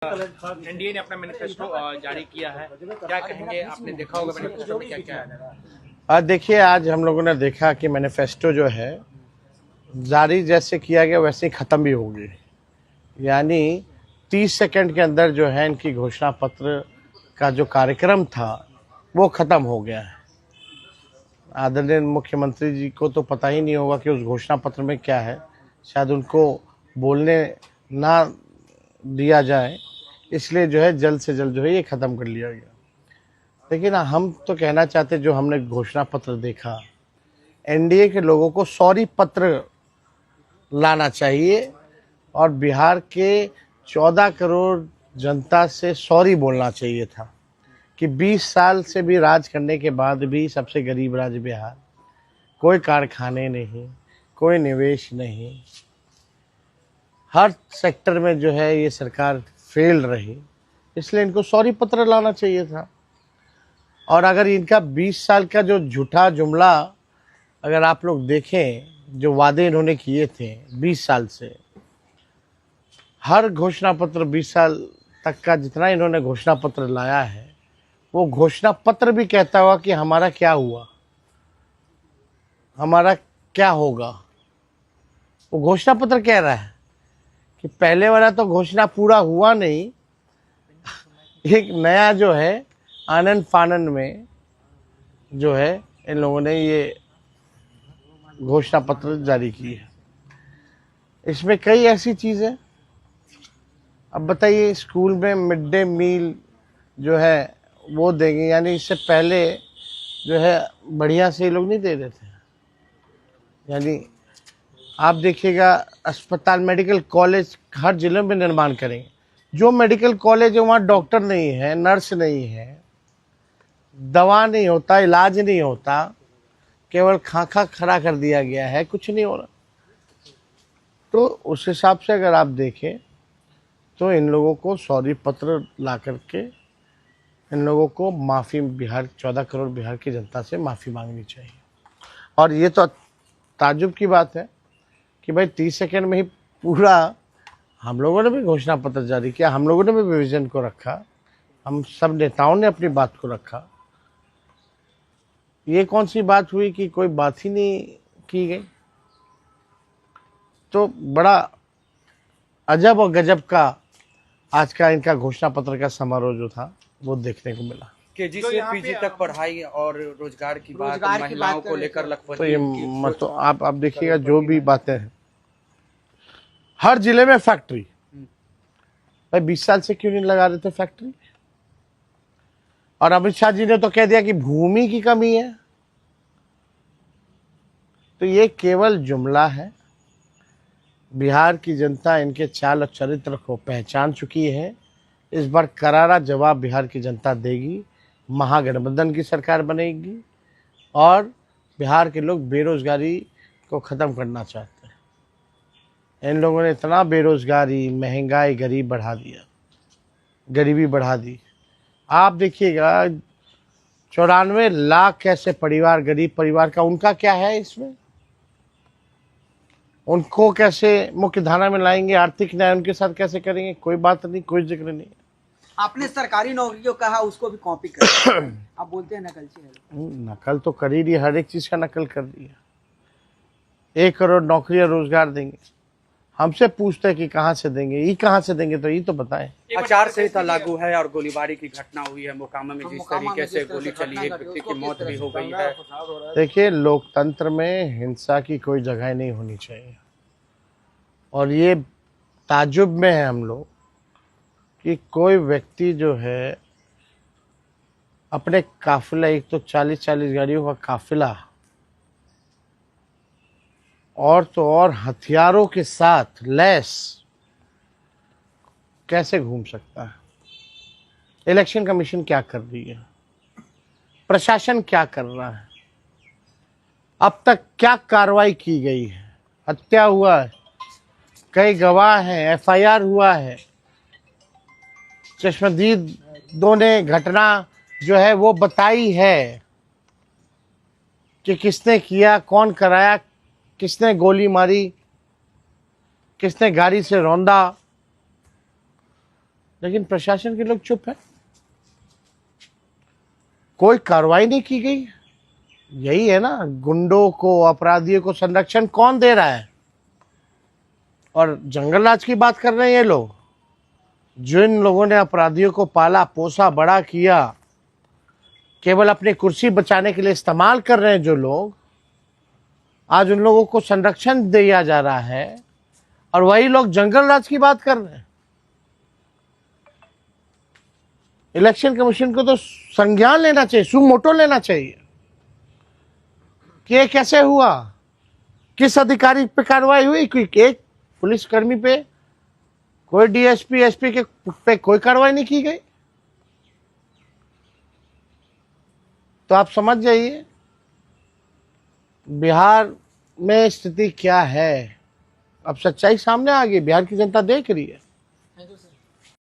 NDA ने अपना manifesto जारी किया है, क्या कहेंगे? आपने देखा होगा मैनिफेस्टो में क्या क्या है। देखिए, आज हम लोगों ने देखा कि मैनिफेस्टो जो है जारी जैसे किया गया वैसे ही ख़त्म भी होगी। यानी 30 सेकंड के अंदर जो है इनकी घोषणा पत्र का जो कार्यक्रम था वो ख़त्म हो गया है। आदरणीय मुख्यमंत्री जी को तो पता ही नहीं होगा कि उस घोषणा पत्र में क्या है, शायद उनको बोलने ना दिया जाए, इसलिए जो है जल्द से जल्द जो है ये ख़त्म कर लिया गया। लेकिन हम तो कहना चाहते, जो हमने घोषणा पत्र देखा, एनडीए के लोगों को सॉरी पत्र लाना चाहिए और बिहार के 14 करोड़ जनता से सॉरी बोलना चाहिए था कि 20 साल से भी राज करने के बाद भी सबसे गरीब राज्य बिहार, कोई कारखाने नहीं, कोई निवेश नहीं, हर सेक्टर में जो है ये सरकार फेल रही, इसलिए इनको सॉरी पत्र लाना चाहिए था। और अगर इनका 20 साल का जो झूठा जुमला अगर आप लोग देखें, जो वादे इन्होंने किए थे 20 साल से, हर घोषणा पत्र 20 साल तक का जितना इन्होंने घोषणा पत्र लाया है, वो घोषणा पत्र भी कहता हुआ कि हमारा क्या हुआ, हमारा क्या होगा। वो घोषणा पत्र कह रहा है कि पहले वाला तो घोषणा पूरा हुआ नहीं, एक नया जो है आनंद फानन में जो है इन लोगों ने ये घोषणा पत्र जारी की है। इसमें कई ऐसी चीज़ें, अब बताइए, स्कूल में मिड डे मील जो है वो देंगे, यानी इससे पहले जो है बढ़िया से ये लोग नहीं दे रहे थे। यानी आप देखिएगा, अस्पताल मेडिकल कॉलेज हर जिले में निर्माण करेंगे। जो मेडिकल कॉलेज है वहाँ डॉक्टर नहीं है, नर्स नहीं है, दवा नहीं होता, इलाज नहीं होता, केवल खाका खड़ा कर दिया गया है, कुछ नहीं हो रहा। तो उस हिसाब से अगर आप देखें तो इन लोगों को सॉरी पत्र ला करके इन लोगों को माफ़ी, बिहार 14 करोड़ बिहार की जनता से माफ़ी मांगनी चाहिए। और ये तो ताज्जुब की बात है कि भाई 30 सेकंड में ही पूरा, हम लोगों ने भी घोषणा पत्र जारी किया, हम लोगों ने भी विजन को रखा, हम सब नेताओं ने अपनी बात को रखा। ये कौन सी बात हुई कि कोई बात ही नहीं की गई। तो बड़ा अजब और गजब का आज का इनका घोषणा पत्र का समारोह जो था वो देखने को मिला। केजी से पीजी तक पढ़ाई और रोजगार की बात, महिलाओं को लेकर लखपति, तो ये मतलब आप देखिएगा जो भी बातें हैं, हर जिले में फैक्ट्री, भाई 20 साल से क्यों नहीं लगा रहे थे फैक्ट्री। और अमित शाह जी ने तो कह दिया कि भूमि की कमी है। तो ये केवल जुमला है। बिहार की जनता इनके चाल और चरित्र को पहचान चुकी है। इस बार करारा जवाब बिहार की जनता देगी। महागठबंधन की सरकार बनेगी और बिहार के लोग बेरोजगारी को ख़त्म करना चाहते हैं। इन लोगों ने इतना बेरोजगारी, महंगाई, गरीबी बढ़ा दी। आप देखिएगा 94 लाख ऐसे परिवार, गरीब परिवार का, उनका क्या है इसमें? उनको कैसे मुख्य धारा में लाएंगे, आर्थिक न्याय उनके साथ कैसे करेंगे? कोई बात नहीं, कोई जिक्र नहीं। आपने सरकारी नौकरी जो कहा उसको भी कॉपी कर आप बोलते हैं नकल से। नकल तो कर ही रही, हर एक चीज का नकल कर दिया। 1 करोड़ नौकरियां रोजगार देंगे, हमसे पूछते हैं कि कहाँ से देंगे, ये कहाँ से देंगे, तो ये तो बताएं। आचार संहिता लागू है और गोलीबारी की घटना हुई है मोकामा में, जिस तरीके से गोली चली, एक व्यक्ति की मौत भी हो गई है। देखिए, लोकतंत्र में हिंसा की कोई जगह नहीं होनी चाहिए। और ये ताज्जुब में है हम लोग कि कोई व्यक्ति जो है अपने काफिला, एक तो 40-40 गाड़ियों का काफिला, और तो और हथियारों के साथ लैस कैसे घूम सकता है? इलेक्शन कमीशन क्या कर रही है? प्रशासन क्या कर रहा है? अब तक क्या कार्रवाई की गई है? हत्या हुआ है, कई गवाह हैं, एफआईआर हुआ है, चश्मदीदों ने घटना जो है वो बताई है कि किसने किया, कौन कराया, किसने गोली मारी, किसने गाड़ी से रौंदा। लेकिन प्रशासन के लोग चुप है, कोई कार्रवाई नहीं की गई। यही है ना, गुंडों को, अपराधियों को संरक्षण कौन दे रहा है? और जंगल राज की बात कर रहे हैं ये लोग, जिन लोगों ने अपराधियों को पाला पोसा बड़ा किया, केवल अपनी कुर्सी बचाने के लिए इस्तेमाल कर रहे हैं जो लोग, आज उन लोगों को संरक्षण दिया जा रहा है और वही लोग जंगल राज की बात कर रहे हैं। इलेक्शन कमीशन को तो संज्ञान लेना चाहिए, सुमोटो लेना चाहिए कि ये कैसे हुआ, किस अधिकारी पे कार्रवाई हुई, कोई एक पुलिसकर्मी पे, कोई डीएसपी एसपी के पे कोई कार्रवाई नहीं की गई। तो आप समझ जाइए बिहार में स्थिति क्या है। अब सच्चाई सामने आ गई, बिहार की जनता देख रही है।